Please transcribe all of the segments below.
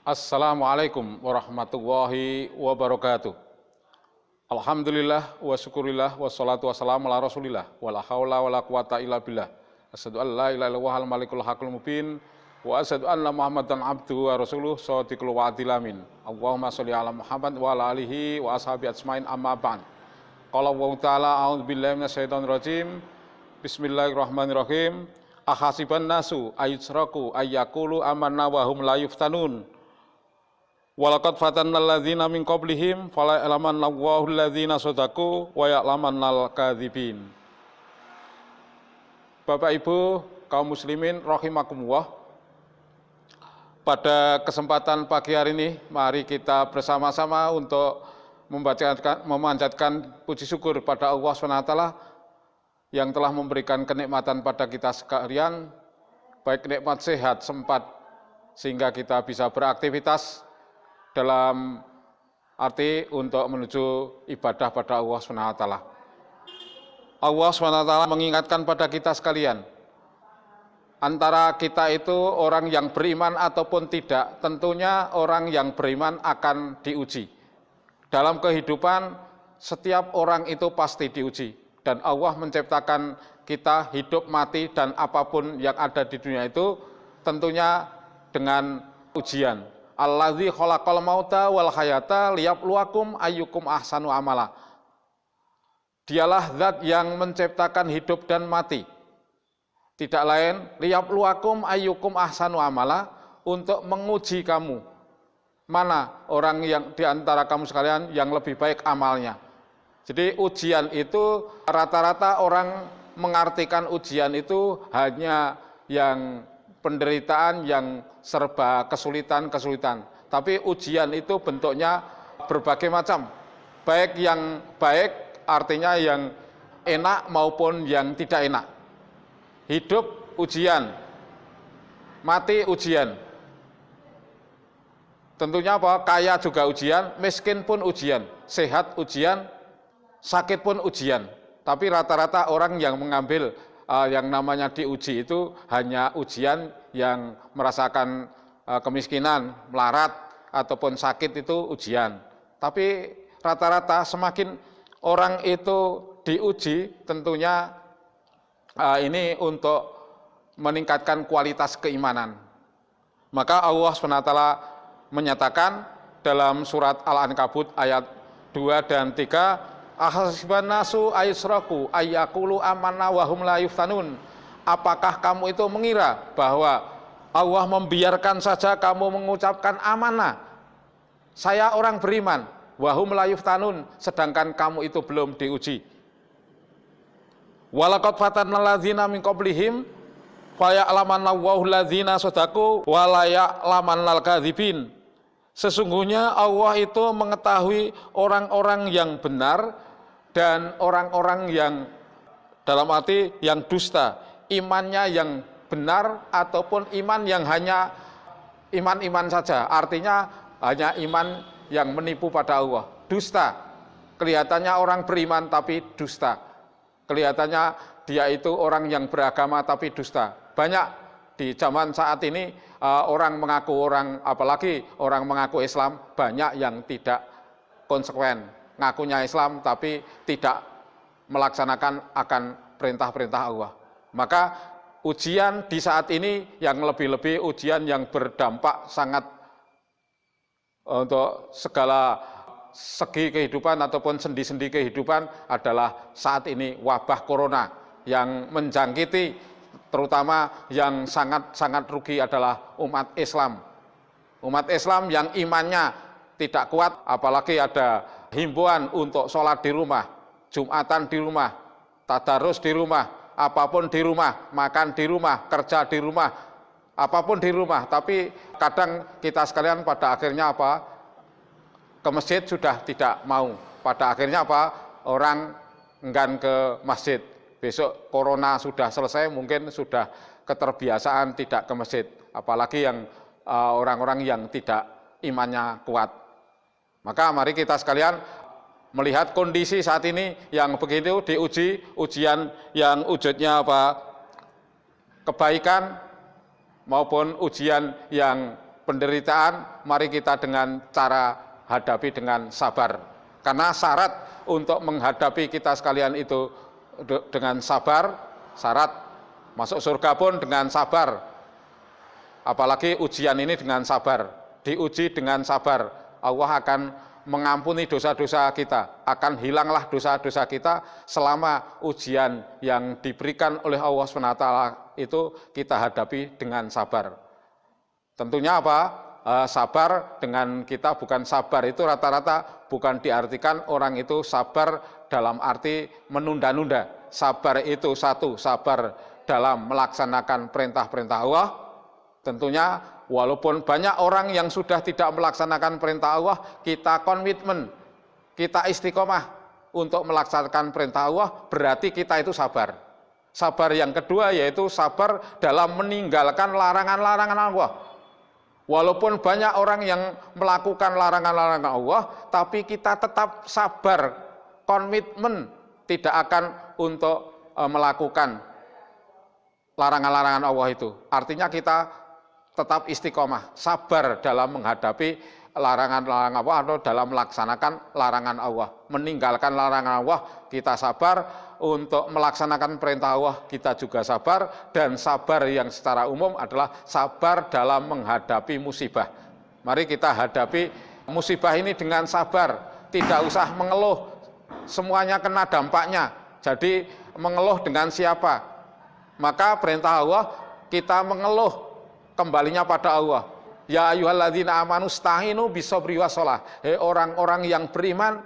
Assalamualaikum warahmatullahi wabarakatuh. Alhamdulillah wa syukurillah wassalatu wassalamu ala rasulillah wala haula wala quwata illa billah. Asyhadu an la ilaha illallah al malikul haqqul mubin wa asyhadu anna muhammadan abduhu wa rasuluh shadiqul wa'dil amin. Allahumma sholli ala Muhammad wa ala alihi wa ashabi ajmain amma ba'd. Qala Allah ta'ala a'udzubillahi minasyaitonir rajim. Bismillahirrahmanirrahim. Ahasiban nasu ayutsraku ayyaqulu amanna wa hum la yuftanun. Walaqad fatanna alladzina min qablihim fala ya'lamanna Allahu alladzina shadaqu wa ya'lamannal kadzibin. Bapak Ibu kaum muslimin rahimakumullah. Pada kesempatan pagi hari ini mari kita bersama-sama untuk memanjatkan puji syukur pada Allah SWT yang telah memberikan kenikmatan pada kita sekalian, baik nikmat sehat sempat sehingga kita bisa beraktivitas dalam arti untuk menuju ibadah pada Allah SWT. Allah SWT mengingatkan pada kita sekalian, antara kita itu orang yang beriman ataupun tidak, tentunya orang yang beriman akan diuji. Dalam kehidupan, setiap orang itu pasti diuji. Dan Allah menciptakan kita hidup, mati, dan apapun yang ada di dunia itu tentunya dengan ujian. Allazi khalaqal mauta wal hayata liyabluwakum ayyukum ahsanu amala. Dialah zat yang menciptakan hidup dan mati. Tidak lain liyabluwakum ayyukum ahsanu amala, untuk menguji kamu. Mana orang yang di antara kamu sekalian yang lebih baik amalnya. Jadi ujian itu rata-rata orang mengartikan ujian itu hanya yang penderitaan yang serba kesulitan. Tapi ujian itu bentuknya berbagai macam. Baik yang baik artinya yang enak maupun yang tidak enak. Hidup ujian, mati ujian. Tentunya apa? Kaya juga ujian, miskin pun ujian, sehat ujian, sakit pun ujian. Tapi rata-rata orang yang mengambil yang namanya diuji itu hanya ujian yang merasakan kemiskinan, melarat, ataupun sakit itu ujian. Tapi rata-rata semakin orang itu diuji, tentunya ini untuk meningkatkan kualitas keimanan. Maka Allah SWT menyatakan dalam surat Al-Ankabut ayat 2 dan 3, ahasiban nasu ayusraku ayyaqulu amanna wa hum la yuftanun. Apakah kamu itu mengira bahwa Allah membiarkan saja kamu mengucapkan amanah, saya orang beriman, wa hum la yuftanun, sedangkan kamu itu belum diuji. Walaqad fatanna alladzina min qablihim faya'lamanna Allahu alladzina shadaqu wa la ya'lamannal kadzibin. Sesungguhnya Allah itu mengetahui orang-orang yang benar dan orang-orang yang dalam arti yang dusta, imannya yang benar ataupun iman yang hanya iman-iman saja, artinya hanya iman yang menipu pada Allah. Dusta, kelihatannya orang beriman tapi dusta, kelihatannya dia itu orang yang beragama tapi dusta. Banyak di zaman saat ini orang mengaku apalagi orang mengaku Islam, banyak yang tidak konsekuen, ngakunya Islam tapi tidak melaksanakan akan perintah-perintah Allah. Maka ujian di saat ini yang lebih-lebih ujian yang berdampak sangat untuk segala segi kehidupan ataupun sendi-sendi kehidupan adalah saat ini wabah corona yang menjangkiti, terutama yang sangat-sangat rugi adalah umat Islam. Umat Islam yang imannya tidak kuat, apalagi ada himbauan untuk sholat di rumah, Jumatan di rumah, tadarus di rumah, apapun di rumah, makan di rumah, kerja di rumah, apapun di rumah. Tapi kadang kita sekalian pada akhirnya apa? Ke masjid sudah tidak mau. Pada akhirnya apa? Orang enggan ke masjid. Besok corona sudah selesai, mungkin sudah keterbiasaan tidak ke masjid. Apalagi yang orang-orang yang tidak imannya kuat. Maka mari kita sekalian melihat kondisi saat ini yang begitu diuji, ujian yang wujudnya apa? Kebaikan maupun ujian yang penderitaan, mari kita dengan cara hadapi dengan sabar. Karena syarat untuk menghadapi kita sekalian itu dengan sabar, syarat masuk surga pun dengan sabar. Apalagi ujian ini dengan sabar, diuji dengan sabar. Allah akan mengampuni dosa-dosa kita, akan hilanglah dosa-dosa kita selama ujian yang diberikan oleh Allah SWT itu kita hadapi dengan sabar. Tentunya apa? Sabar dengan kita bukan sabar itu rata-rata bukan diartikan orang itu sabar dalam arti menunda-nunda. Sabar itu satu, sabar dalam melaksanakan perintah-perintah Allah. Tentunya walaupun banyak orang yang sudah tidak melaksanakan perintah Allah, kita komitmen, kita istiqomah untuk melaksanakan perintah Allah, berarti kita itu sabar. Sabar yang kedua yaitu sabar dalam meninggalkan larangan-larangan Allah. Walaupun banyak orang yang melakukan larangan-larangan Allah, tapi kita tetap sabar, komitmen tidak akan untuk melakukan larangan-larangan Allah itu. Artinya kita tetap istiqomah, sabar dalam menghadapi larangan-larangan Allah atau dalam melaksanakan larangan Allah. Meninggalkan larangan Allah, kita sabar. Untuk melaksanakan perintah Allah, kita juga sabar. Dan sabar yang secara umum adalah sabar dalam menghadapi musibah. Mari kita hadapi musibah ini dengan sabar. Tidak usah mengeluh, semuanya kena dampaknya. Jadi mengeluh dengan siapa? Maka perintah Allah, kita mengeluh, kembalinya pada Allah. Ya ayyuhalladzina amanu sta'inu bishabri wassalah. Hei orang-orang yang beriman,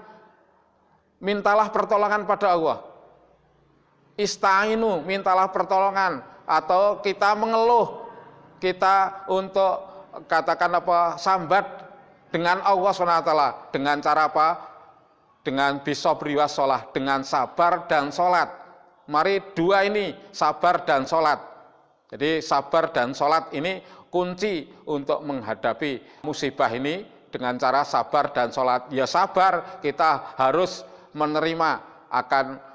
mintalah pertolongan pada Allah. Ista'inu, mintalah pertolongan, atau kita mengeluh, kita untuk katakan apa, sambat dengan Allah SWT. Dengan cara apa? Dengan bishabri wassalah, dengan sabar dan sholat. Mari dua ini, sabar dan sholat. Jadi sabar dan sholat ini kunci untuk menghadapi musibah ini dengan cara sabar dan sholat. Ya sabar, kita harus menerima akan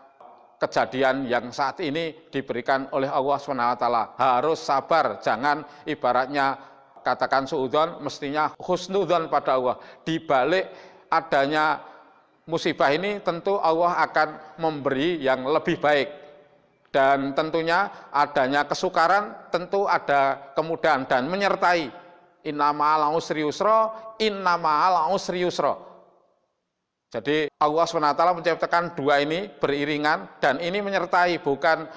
kejadian yang saat ini diberikan oleh Allah SWT. Harus sabar, jangan ibaratnya katakan suudzon, mestinya husnudzon pada Allah. Di balik adanya musibah ini tentu Allah akan memberi yang lebih baik. Dan tentunya adanya kesukaran, tentu ada kemudahan dan menyertai. Inna ma'al usri yusra, inna ma'al usri yusra. Jadi Allah SWT menciptakan dua ini beriringan dan ini menyertai, bukan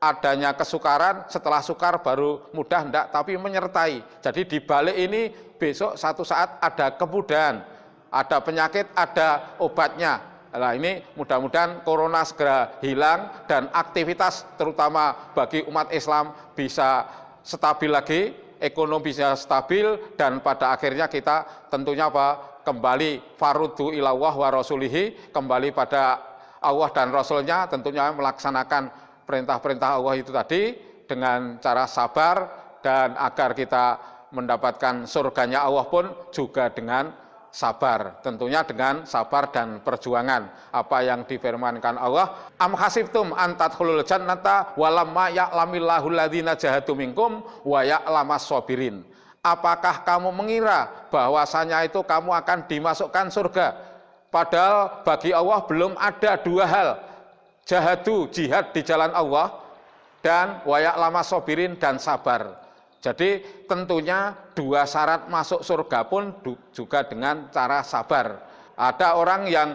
adanya kesukaran setelah sukar baru mudah, enggak, tapi menyertai. Jadi di balik ini besok satu saat ada kemudahan, ada penyakit, ada obatnya. Nah ini mudah-mudahan corona segera hilang dan aktivitas terutama bagi umat Islam bisa stabil lagi, ekonomi bisa stabil, dan pada akhirnya kita tentunya apa? Kembali farudhu ilallah wa rasulihi, kembali pada Allah dan Rasulnya, tentunya melaksanakan perintah-perintah Allah itu tadi dengan cara sabar, dan agar kita mendapatkan surganya Allah pun juga dengan sabar, tentunya dengan sabar dan perjuangan. Apa yang difirmankan Allah, am hasibtum an tadkhulul jannata walamma ya'lamillahu alladzina jahadu minkum wa ya'lamas sabirin. Apakah kamu mengira bahwasanya itu kamu akan dimasukkan surga? Padahal bagi Allah belum ada dua hal, jahadu, jihad di jalan Allah, dan wa ya'lamas sabirin, dan sabar. Jadi tentunya dua syarat masuk surga pun juga dengan cara sabar. Ada orang yang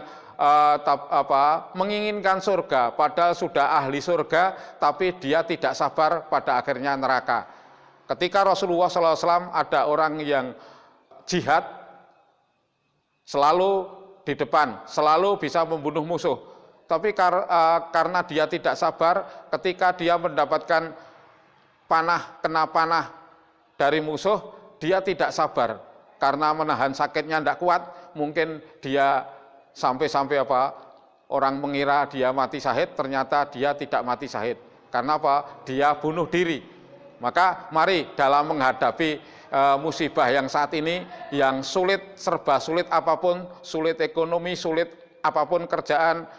menginginkan surga, padahal sudah ahli surga, tapi dia tidak sabar, pada akhirnya neraka. Ketika Rasulullah SAW ada orang yang jihad, selalu di depan, selalu bisa membunuh musuh. Tapi karena dia tidak sabar, ketika dia mendapatkan kena panah dari musuh, dia tidak sabar. Karena menahan sakitnya tidak kuat, mungkin dia sampai orang mengira dia mati syahid, ternyata dia tidak mati syahid. Karena apa? Dia bunuh diri. Maka mari dalam menghadapi musibah yang saat ini, yang sulit, serba sulit apapun, sulit ekonomi, sulit apapun kerjaan,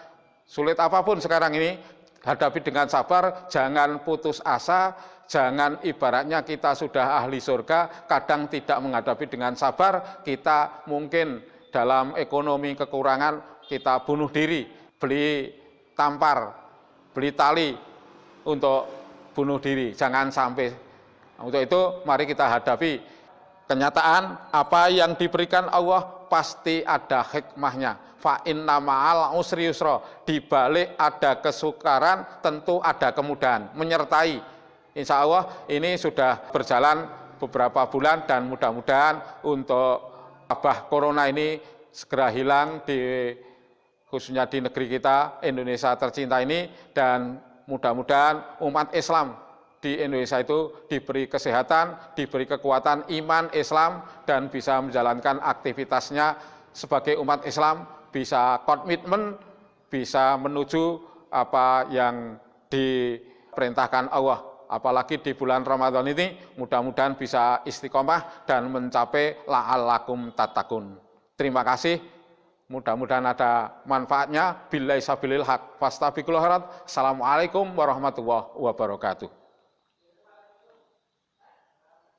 sulit apapun sekarang ini, hadapi dengan sabar, jangan putus asa, jangan ibaratnya kita sudah ahli surga, kadang tidak menghadapi dengan sabar, kita mungkin dalam ekonomi kekurangan, kita bunuh diri, beli tampar, beli tali untuk bunuh diri, jangan sampai. Untuk itu mari kita hadapi kenyataan apa yang diberikan Allah pasti ada hikmahnya. Fa inna ma'al usri yusra, di balik ada kesukaran tentu ada kemudahan menyertai. Insya Allah ini sudah berjalan beberapa bulan dan mudah-mudahan untuk wabah corona ini segera hilang khususnya di negeri kita Indonesia tercinta ini, dan mudah-mudahan umat Islam di Indonesia itu diberi kesehatan, diberi kekuatan iman Islam, dan bisa menjalankan aktivitasnya sebagai umat Islam, bisa komitmen, bisa menuju apa yang diperintahkan Allah. Apalagi di bulan Ramadan ini, mudah-mudahan bisa istiqomah dan mencapai la'allakum tattaqun. Terima kasih, mudah-mudahan ada manfaatnya. Billahi sabilil haq, fastabiqul khairat. Assalamualaikum warahmatullahi wabarakatuh.